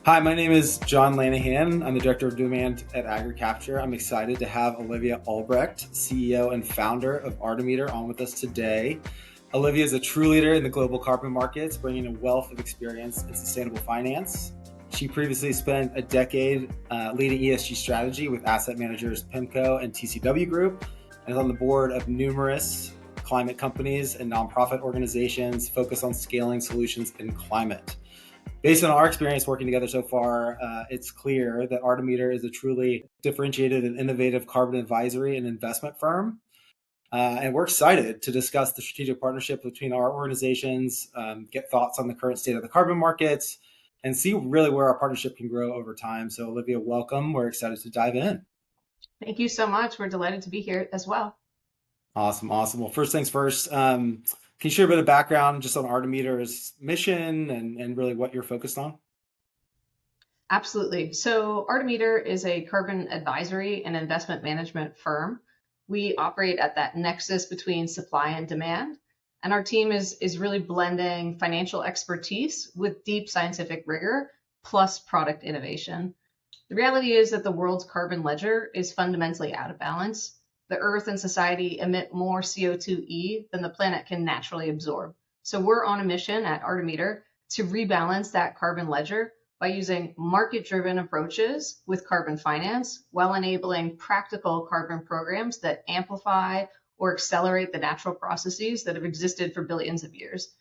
Hi, my name is John Lanahan. I'm the Director of Demand at AgriCapture. I'm excited to have Olivia Albrecht, CEO and founder of Artemeter, on with us today. Olivia is a true leader in the global carbon markets, bringing a wealth of experience in sustainable finance. She previously spent a decade leading ESG strategy with asset managers PIMCO and TCW Group, and is on the board of numerous climate companies and nonprofit organizations focused on scaling solutions in climate. Based on our experience working together so far, it's clear that Artemeter is a truly differentiated and innovative carbon advisory and investment firm. And we're excited to discuss the strategic partnership between our organizations, get thoughts on the current state of the carbon markets, and see really where our partnership can grow over time. So Olivia, welcome. We're excited to dive in. Thank you so much. We're delighted to be here as well. Awesome. Well, first things first, can you share a bit of background just on Artemeter's mission and really what you're focused on? Absolutely. So Artemeter is a carbon advisory and investment management firm. We operate at that nexus between supply and demand. And our team is really blending financial expertise with deep scientific rigor plus product innovation. The reality is that the world's carbon ledger is fundamentally out of balance. The Earth and society emit more CO2e than the planet can naturally absorb. So we're on a mission at Artemeter to rebalance that carbon ledger by using market-driven approaches with carbon finance while enabling practical carbon programs that amplify or accelerate the natural processes that have existed for billions of years.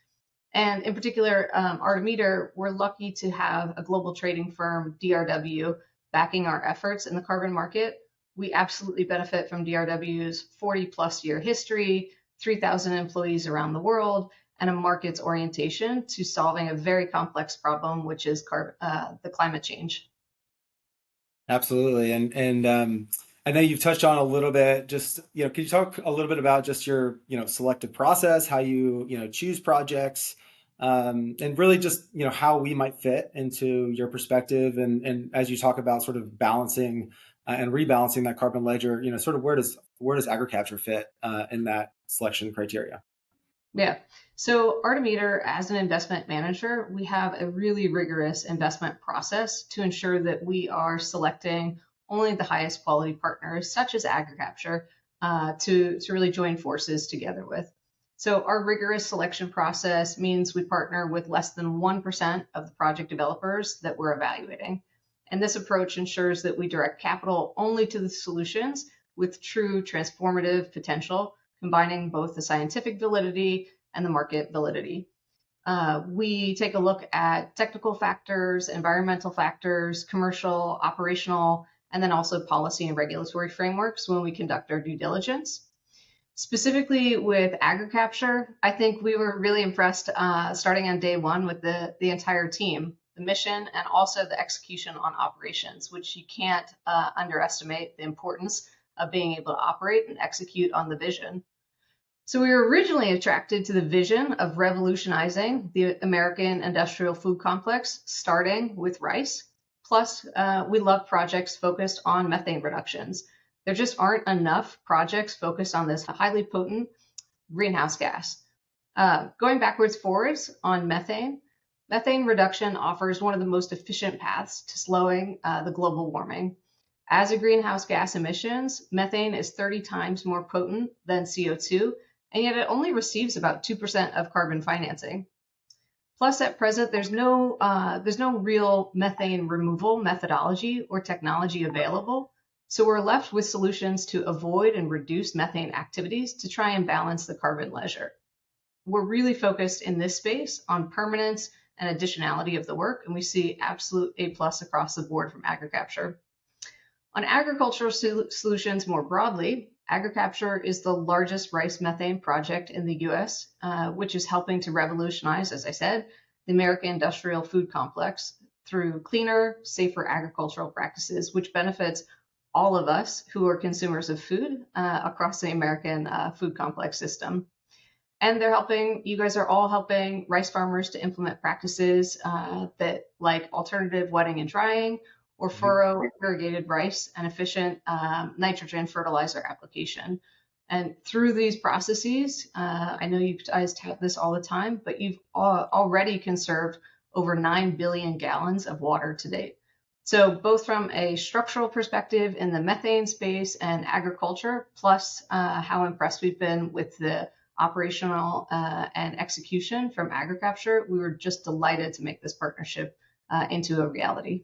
And in particular, Artemeter, we're lucky to have a global trading firm, DRW, backing our efforts in the carbon market. We absolutely benefit from DRW's 40 plus year history, 3,000 employees around the world, and a market's orientation to solving a very complex problem, which is the climate change. Absolutely. And I know you've touched on a little bit, just, can you talk a little bit about just your, selective process, how you, choose projects, and really just, how we might fit into your perspective. And as you talk about sort of balancing and rebalancing that carbon ledger, sort of where does AgriCapture fit in that selection criteria? Yeah. So Artemeter, as an investment manager, we have a really rigorous investment process to ensure that we are selecting only the highest quality partners, such as AgriCapture, to really join forces together with. So our rigorous selection process means we partner with less than 1% of the project developers that we're evaluating. And this approach ensures that we direct capital only to the solutions with true transformative potential, combining both the scientific validity and the market validity. We take a look at technical factors, environmental factors, commercial, operational, and then also policy and regulatory frameworks when we conduct our due diligence. Specifically with AgriCapture, I think we were really impressed starting on day one with the entire team, the mission, and also the execution on operations, which you can't underestimate the importance of being able to operate and execute on the vision. So we were originally attracted to the vision of revolutionizing the American industrial food complex, starting with rice. Plus, we love projects focused on methane reductions. There just aren't enough projects focused on this highly potent greenhouse gas. Going backwards forwards on methane reduction offers one of the most efficient paths to slowing the global warming. As a greenhouse gas emissions, methane is 30 times more potent than CO2, and yet it only receives about 2% of carbon financing. Plus, at present, there's no real methane removal methodology or technology available. So we're left with solutions to avoid and reduce methane activities to try and balance the carbon ledger. We're really focused in this space on permanence and additionality of the work, and we see absolute A+ across the board from AgriCapture. On agricultural solutions more broadly, AgriCapture is the largest rice methane project in the US, which is helping to revolutionize, as I said, the American industrial food complex through cleaner, safer agricultural practices, which benefits all of us who are consumers of food across the American food complex system. And you guys are all helping rice farmers to implement practices that like alternative wetting and drying, or furrow irrigated rice and efficient nitrogen fertilizer application. And through these processes, I know you guys tout this all the time, but you've already conserved over 9 billion gallons of water to date. So both from a structural perspective in the methane space and agriculture, plus how impressed we've been with the operational and execution from AgriCapture, we were just delighted to make this partnership into a reality.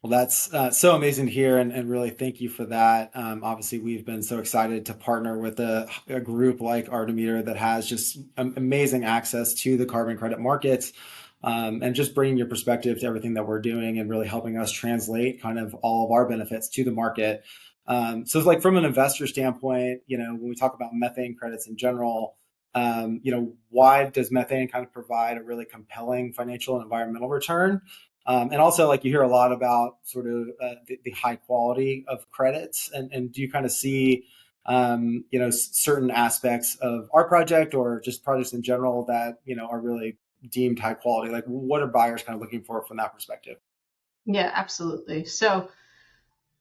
Well, that's so amazing to hear, and really thank you for that. Obviously, we've been so excited to partner with a group like Artemeter that has just amazing access to the carbon credit markets, and just bringing your perspective to everything that we're doing and really helping us translate kind of all of our benefits to the market. So, it's like from an investor standpoint, when we talk about methane credits in general, why does methane kind of provide a really compelling financial and environmental return? And also, like you hear a lot about sort of the high quality of credits, and do you kind of see, certain aspects of our project or just projects in general that are really deemed high quality? Like, what are buyers kind of looking for from that perspective? Yeah, absolutely. So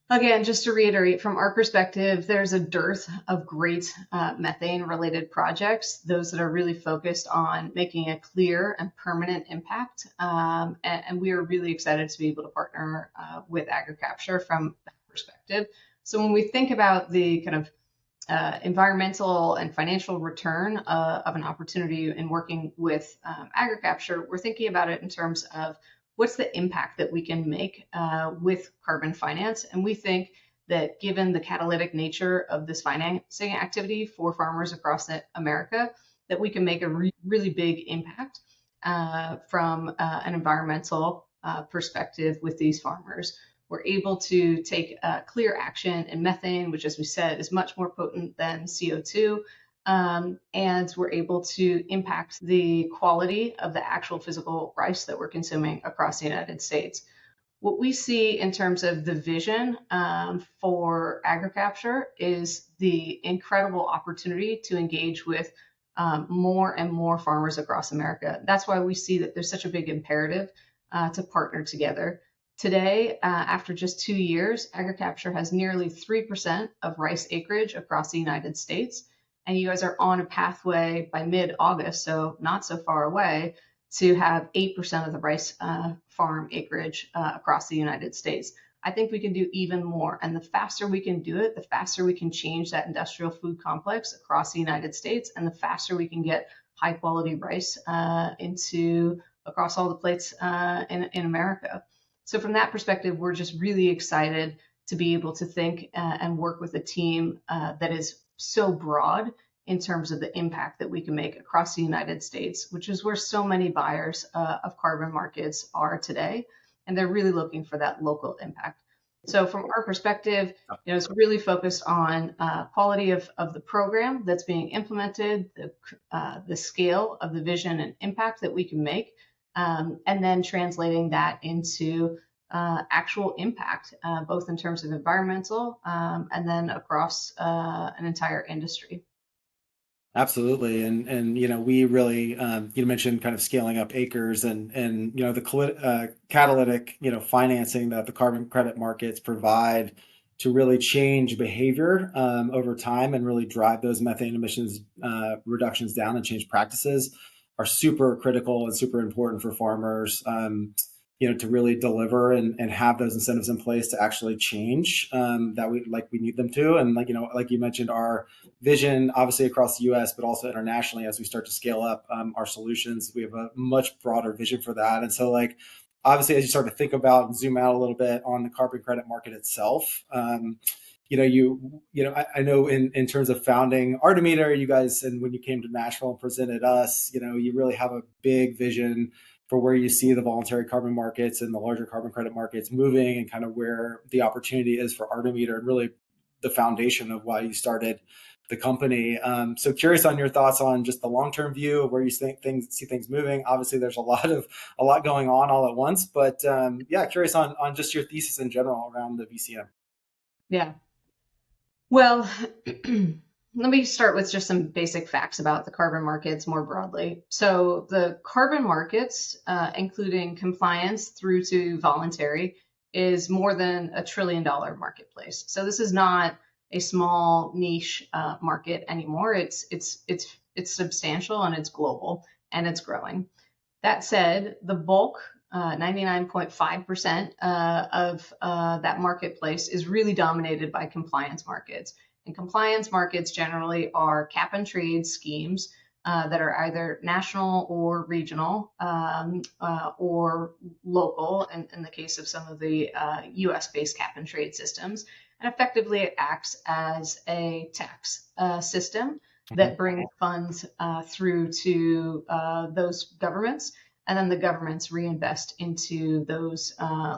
again, just to reiterate, from our perspective, there's a dearth of great methane related projects, those that are really focused on making a clear and permanent impact. And we are really excited to be able to partner with AgriCapture from that perspective. So when we think about the kind of environmental and financial return of an opportunity in working with AgriCapture, we're thinking about it in terms of what's the impact that we can make with carbon finance. And we think that given the catalytic nature of this financing activity for farmers across America, that we can make a really big impact from an environmental perspective with these farmers. We're able to take clear action in methane, which, as we said, is much more potent than CO2. And we're able to impact the quality of the actual physical rice that we're consuming across the United States. What we see in terms of the vision for AgriCapture is the incredible opportunity to engage with more and more farmers across America. That's why we see that there's such a big imperative to partner together. Today, after just 2 years, AgriCapture has nearly 3% of rice acreage across the United States. And you guys are on a pathway by mid-August, so not so far away, to have 8% of the rice farm acreage across the United States. I think we can do even more. And the faster we can do it, the faster we can change that industrial food complex across the United States, and the faster we can get high quality rice into across all the plates in America. So from that perspective, we're just really excited to be able to think and work with a team that is so broad in terms of the impact that we can make across the United States, which is where so many buyers of carbon markets are today. And they're really looking for that local impact. So from our perspective, it's really focused on quality of the program that's being implemented, the scale of the vision and impact that we can make, and then translating that into actual impact, both in terms of environmental and then across an entire industry. Absolutely, and we really you mentioned kind of scaling up acres and the catalytic financing that the carbon credit markets provide to really change behavior over time and really drive those methane emissions reductions down and change practices are super critical and super important for farmers. To really deliver and have those incentives in place to actually change that we need them to. And like you mentioned, our vision, obviously across the U.S., but also internationally, as we start to scale up our solutions, we have a much broader vision for that. And so obviously, as you start to think about and zoom out a little bit on the carbon credit market itself, I know in terms of founding Artemeter, you guys, and when you came to Nashville and presented us, you really have a big vision for where you see the voluntary carbon markets and the larger carbon credit markets moving, and kind of where the opportunity is for Artemeter, and really the foundation of why you started the company. So curious on your thoughts on just the long-term view of where you see things moving. Obviously, there's a lot going on all at once, but curious on just your thesis in general around the VCM. Yeah. Well, let me start with just some basic facts about the carbon markets more broadly. So the carbon markets, including compliance through to voluntary, is more than $1 trillion marketplace. So this is not a small niche market anymore. It's substantial, and it's global, and it's growing. That said, the bulk, 99.5% of that marketplace is really dominated by compliance markets. And compliance markets generally are cap and trade schemes that are either national or regional or local, in the case of some of the US-based cap and trade systems. And effectively, it acts as a tax system that brings funds through to those governments, and then the governments reinvest into those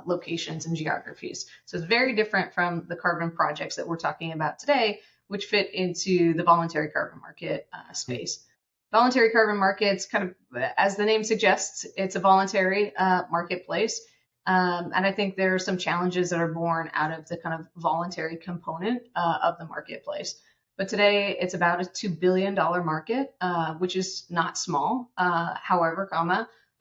locations and geographies. So it's very different from the carbon projects that we're talking about today, which fit into the voluntary carbon market space. Voluntary carbon markets, kind of as the name suggests, it's a voluntary marketplace. And I think there are some challenges that are born out of the kind of voluntary component of the marketplace. But today it's about a $2 billion market, which is not small. However,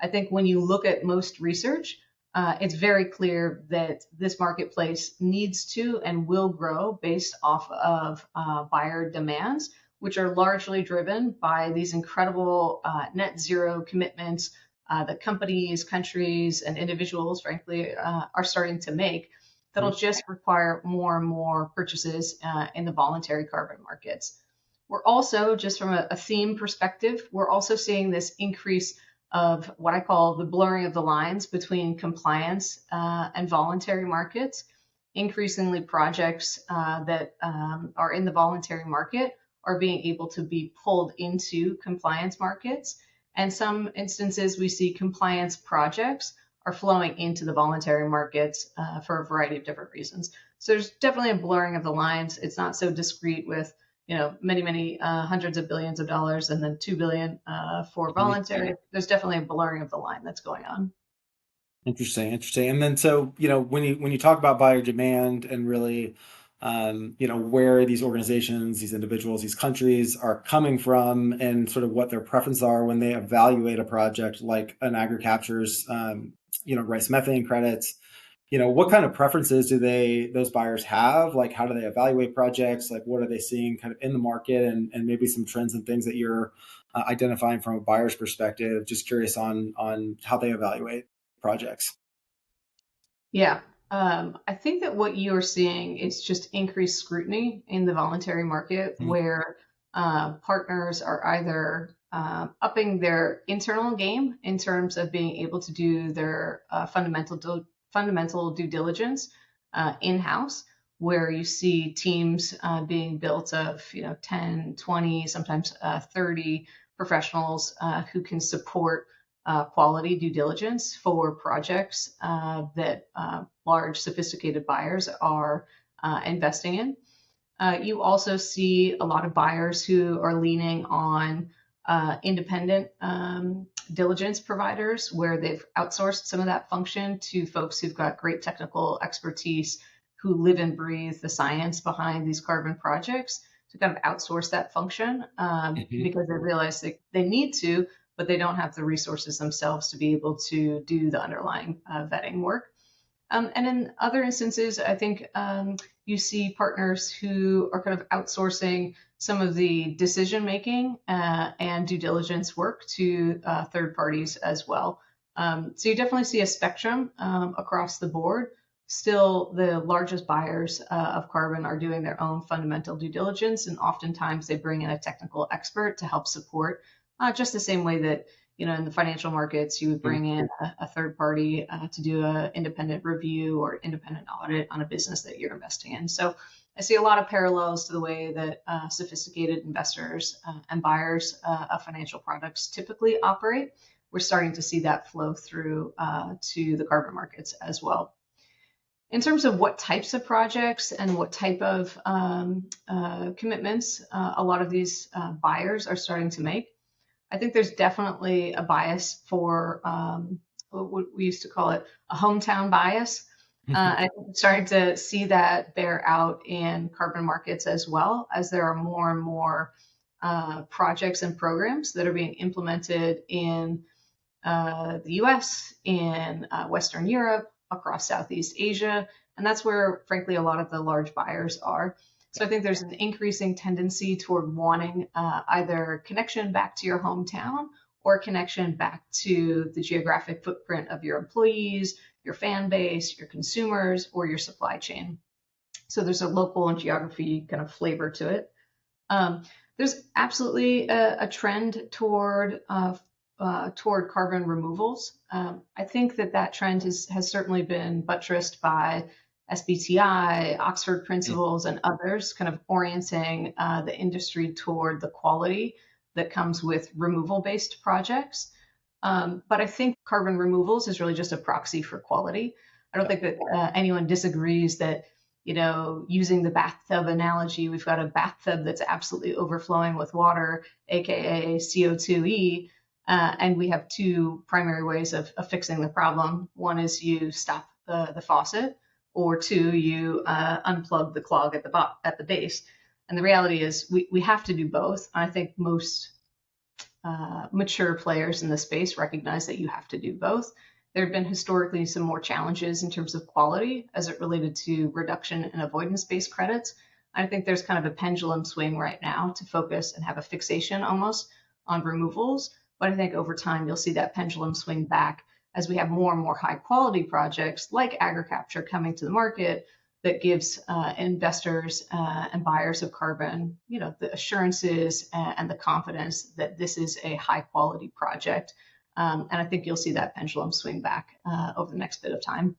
I think when you look at most research, it's very clear that this marketplace needs to and will grow based off of buyer demands, which are largely driven by these incredible net zero commitments that companies, countries, and individuals, frankly, are starting to make. That'll just require more and more purchases in the voluntary carbon markets. We're also, just from a theme perspective, we're also seeing this increase of what I call the blurring of the lines between compliance and voluntary markets. Increasingly, projects that are in the voluntary market are being able to be pulled into compliance markets. And some instances, we see compliance projects are flowing into the voluntary markets for a variety of different reasons. So there's definitely a blurring of the lines. It's not so discrete with many hundreds of billions of dollars and then 2 billion for voluntary. There's definitely a blurring of the line that's going on. Interesting. And then so when you talk about buyer demand and really where these organizations, these individuals, these countries are coming from and sort of what their preferences are when they evaluate a project like an AgriCapture's rice methane credits, what kind of preferences do those buyers have? Like, how do they evaluate projects? Like, what are they seeing kind of in the market, and maybe some trends and things that you're identifying from a buyer's perspective? Just curious on how they evaluate projects. Yeah. I think that what you're seeing is just increased scrutiny in the voluntary market, where partners are either upping their internal game in terms of being able to do their fundamental due diligence in-house, where you see teams being built of 10, 20, sometimes 30 professionals who can support quality due diligence for projects that large sophisticated buyers are investing in. You also see a lot of buyers who are leaning on independent diligence providers, where they've outsourced some of that function to folks who've got great technical expertise, who live and breathe the science behind these carbon projects, to kind of outsource that function because they realize they need to, but they don't have the resources themselves to be able to do the underlying vetting work. And in other instances, I think you see partners who are kind of outsourcing some of the decision making and due diligence work to third parties as well. So you definitely see a spectrum across the board. Still, the largest buyers of carbon are doing their own fundamental due diligence, and oftentimes they bring in a technical expert to help support, just the same way that in the financial markets, you would bring in a third party to do an independent review or independent audit on a business that you're investing in. So I see a lot of parallels to the way that sophisticated investors and buyers of financial products typically operate. We're starting to see that flow through to the carbon markets as well. In terms of what types of projects and what type of commitments a lot of these buyers are starting to make, I think there's definitely a bias for what we used to call it a hometown bias. I think we're starting to see that bear out in carbon markets as well, as there are more and more projects and programs that are being implemented in the US, in Western Europe, across Southeast Asia. And that's where, frankly, a lot of the large buyers are. So I think there's an increasing tendency toward wanting either connection back to your hometown or a connection back to the geographic footprint of your employees, your fan base, your consumers, or your supply chain. So there's a local and geography kind of flavor to it. Um, there's absolutely a trend toward carbon removals. I think that trend has certainly been buttressed by SBTI, Oxford Principles, and others, kind of orienting the industry toward the quality that comes with removal-based projects. But I think carbon removals is really just a proxy for quality. I don't think that anyone disagrees that, using the bathtub analogy, we've got a bathtub that's absolutely overflowing with water, aka CO2e, and we have two primary ways of fixing the problem. One is you stop the faucet, or two, you unplug the clog at the base. And the reality is we have to do both. I think most mature players in the space recognize that you have to do both. There have been historically some more challenges in terms of quality as it related to reduction and avoidance-based credits. I think there's kind of a pendulum swing right now to focus and have a fixation almost on removals. But I think over time, you'll see that pendulum swing back as we have more and more high quality projects like AgriCapture coming to the market that gives investors and buyers of carbon, the assurances and the confidence that this is a high quality project. And I think you'll see that pendulum swing back over the next bit of time.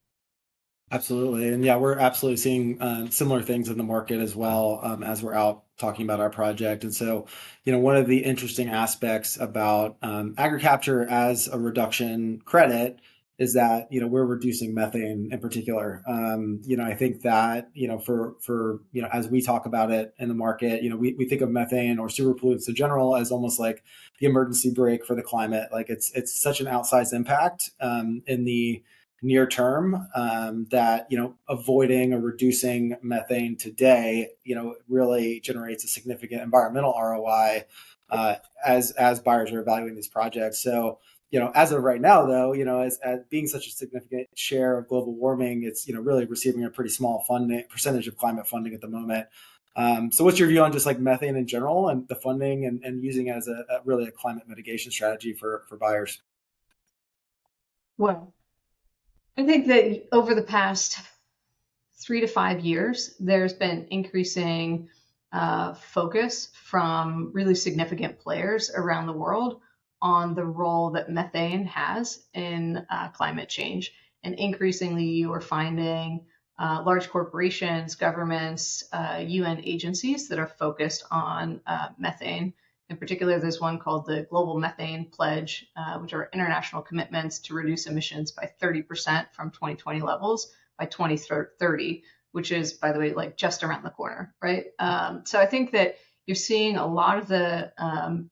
Absolutely. And yeah, we're absolutely seeing similar things in the market as well, as we're out talking about our project. And so, one of the interesting aspects about AgriCapture as a reduction credit is that, we're reducing methane in particular. I think that, as we talk about it in the market, we think of methane or sewer pollutants in general as almost like the emergency brake for the climate. Like it's such an outsized impact in the near term, that avoiding or reducing methane today really generates a significant environmental ROI as buyers are evaluating these projects. So as of right now, though, as being such a significant share of global warming, it's really receiving a pretty small percentage of climate funding at the moment. So what's your view on just like methane in general and the funding and using it as really a climate mitigation strategy for buyers? Well, I think that over the past 3 to 5 years, there's been increasing focus from really significant players around the world on the role that methane has in climate change. And increasingly, you are finding large corporations, governments, UN agencies that are focused on methane. In particular, there's one called the Global Methane Pledge, which are international commitments to reduce emissions by 30% from 2020 levels by 2030, which is, by the way, like just around the corner, right? So I think that you're seeing a lot of the,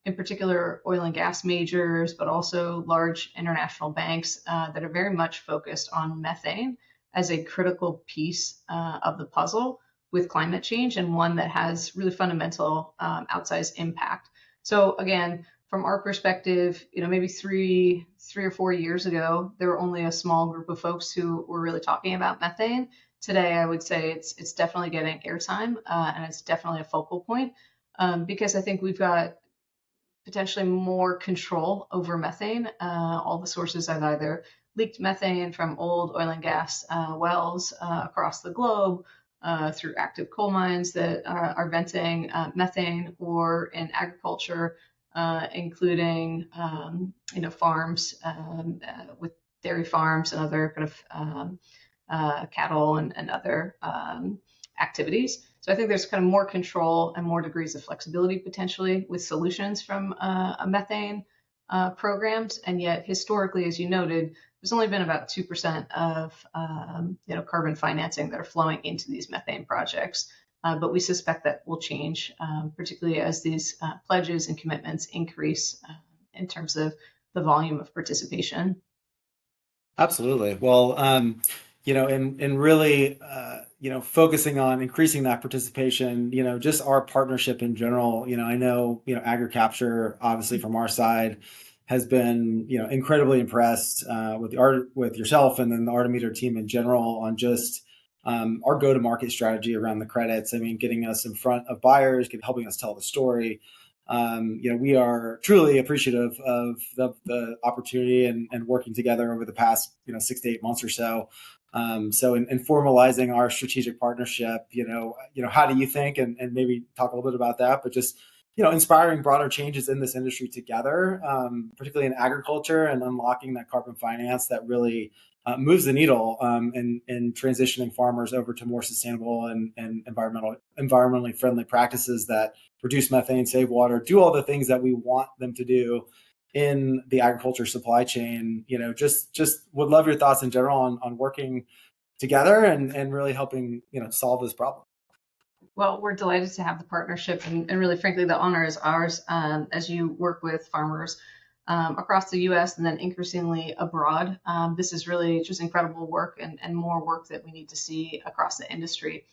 in particular, oil and gas majors, but also large international banks that are very much focused on methane as a critical piece of the puzzle with climate change, and one that has really fundamental outsized impact. So again, from our perspective, maybe three or 4 years ago, there were only a small group of folks who were really talking about methane. Today, I would say it's definitely getting airtime, and it's definitely a focal point, because I think we've got potentially more control over methane. All the sources have either leaked methane from old oil and gas wells across the globe, through active coal mines that are venting methane, or in agriculture, including farms with dairy farms and other kind of cattle and other activities. So I think there's kind of more control and more degrees of flexibility potentially with solutions from a methane programs. And yet historically, as you noted, there's only been about 2% of carbon financing that are flowing into these methane projects. But we suspect that will change, particularly as these pledges and commitments increase in terms of the volume of participation. Absolutely. Well, and really, focusing on increasing that participation, just our partnership in general, I know, AgriCapture, obviously from our side, has been, incredibly impressed with yourself and then the Artemeter team in general on just our go-to-market strategy around the credits. I mean, getting us in front of buyers, helping us tell the story. We are truly appreciative of the opportunity and working together over the past 6 to 8 months or so. So in formalizing our strategic partnership, how do you think, and maybe talk a little bit about that, but just inspiring broader changes in this industry together, particularly in agriculture, and unlocking that carbon finance that really moves the needle in transitioning farmers over to more sustainable and environmentally friendly practices that reduce methane, save water, do all the things that we want them to do in the agriculture supply chain. Just would love your thoughts in general on working together and really helping solve this problem. Well, we're delighted to have the partnership, and really, frankly, the honor is ours as you work with farmers across the U.S. and then increasingly abroad. This is really just incredible work and more work that we need to see across the industry.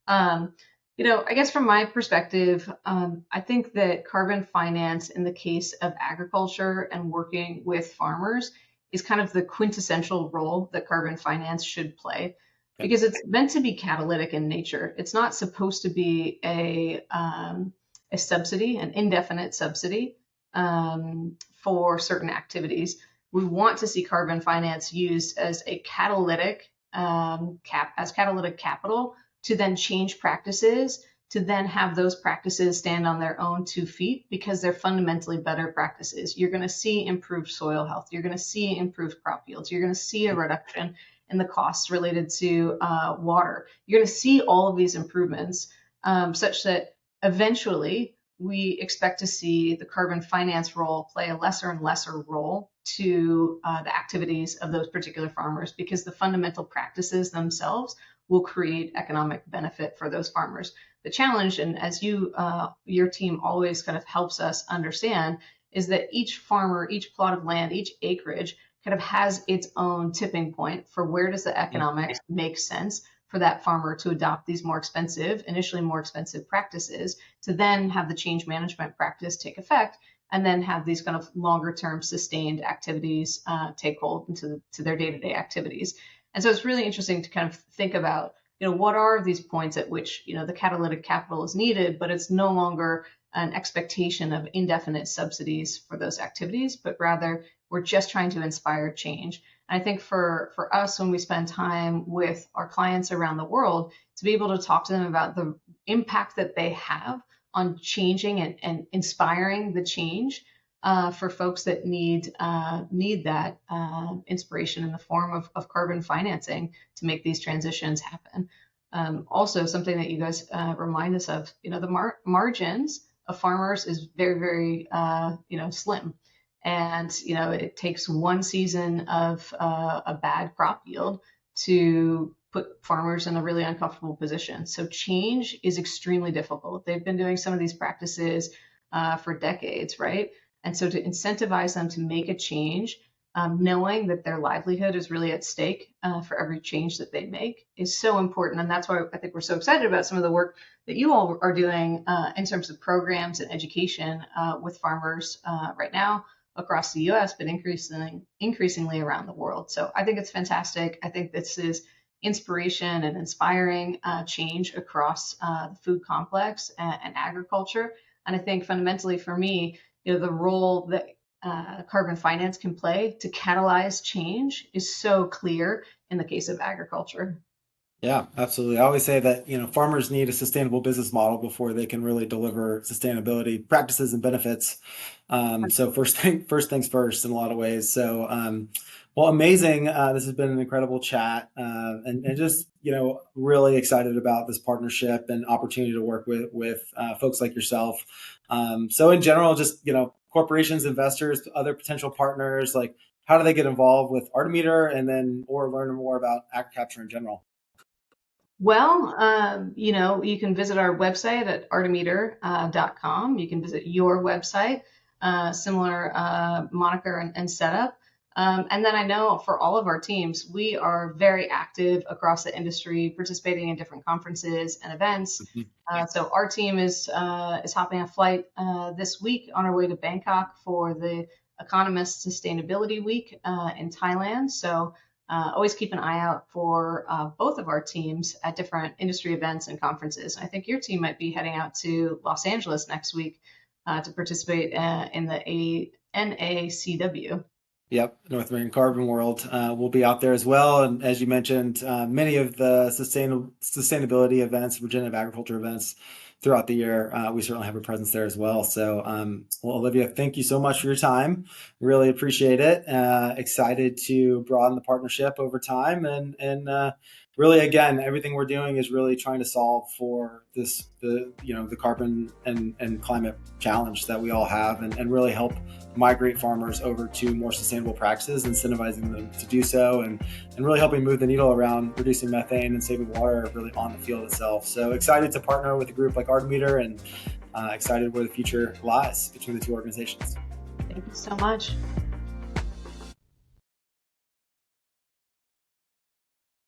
I guess from my perspective, I think that carbon finance in the case of agriculture and working with farmers is kind of the quintessential role that carbon finance should play, because it's meant to be catalytic in nature. It's not supposed to be a subsidy, an indefinite subsidy for certain activities. We want to see carbon finance used as a catalytic catalytic capital to then change practices, to then have those practices stand on their own 2 feet, because they're fundamentally better practices. You're going to see improved soil health. You're going to see improved crop yields. You're going to see a reduction in the costs related to water. You're going to see all of these improvements such that eventually we expect to see the carbon finance role play a lesser and lesser role to the activities of those particular farmers, because the fundamental practices themselves will create economic benefit for those farmers. The challenge, and as your team always kind of helps us understand, is that each farmer, each plot of land, each acreage kind of has its own tipping point for where does the economics make sense for that farmer to adopt these initially more expensive practices, to then have the change management practice take effect, and then have these kind of longer term sustained activities take hold into their day-to-day activities. And so it's really interesting to kind of think about, what are these points at which, the catalytic capital is needed, but it's no longer an expectation of indefinite subsidies for those activities, but rather we're just trying to inspire change. And I think for us, when we spend time with our clients around the world, to be able to talk to them about the impact that they have on changing and inspiring the change for folks that need that inspiration in the form of carbon financing to make these transitions happen. Also, something that you guys remind us of, the margins of farmers is very, very slim, and it takes one season of a bad crop yield to put farmers in a really uncomfortable position. So change is extremely difficult. They've been doing some of these practices for decades, right? And so to incentivize them to make a change, knowing that their livelihood is really at stake for every change that they make, is so important. And that's why I think we're so excited about some of the work that you all are doing in terms of programs and education with farmers right now across the US, but increasingly around the world. So I think it's fantastic. I think this is inspiration and inspiring change across the food complex and agriculture. And I think fundamentally for me, the role that carbon finance can play to catalyze change is so clear in the case of agriculture. Yeah, absolutely. I always say that, farmers need a sustainable business model before they can really deliver sustainability practices and benefits. So first things first in a lot of ways. So, well, amazing. This has been an incredible chat, and just, really excited about this partnership and opportunity to work with folks like yourself. So in general, just, corporations, investors, other potential partners, like how do they get involved with Artemeter or learn more about AgriCapture in general? Well, you can visit our website at artemeter.com. You can visit your website, similar moniker and setup. And then I know for all of our teams, we are very active across the industry, participating in different conferences and events. So our team is hopping a flight this week on our way to Bangkok for the Economist Sustainability Week in Thailand. So always keep an eye out for both of our teams at different industry events and conferences. I think your team might be heading out to Los Angeles next week to participate in the NACW. Yep, North American Carbon World will be out there as well. And as you mentioned, many of the sustainability events, regenerative agriculture events throughout the year, we certainly have a presence there as well. So, well, Olivia, thank you so much for your time. Really appreciate it. Excited to broaden the partnership over time, and really, again, everything we're doing is really trying to solve for the carbon and climate challenge that we all have, and really help migrate farmers over to more sustainable practices, incentivizing them to do so, and really helping move the needle around reducing methane and saving water really on the field itself. So excited to partner with a group like Artemeter, and excited where the future lies between the two organizations. Thank you so much.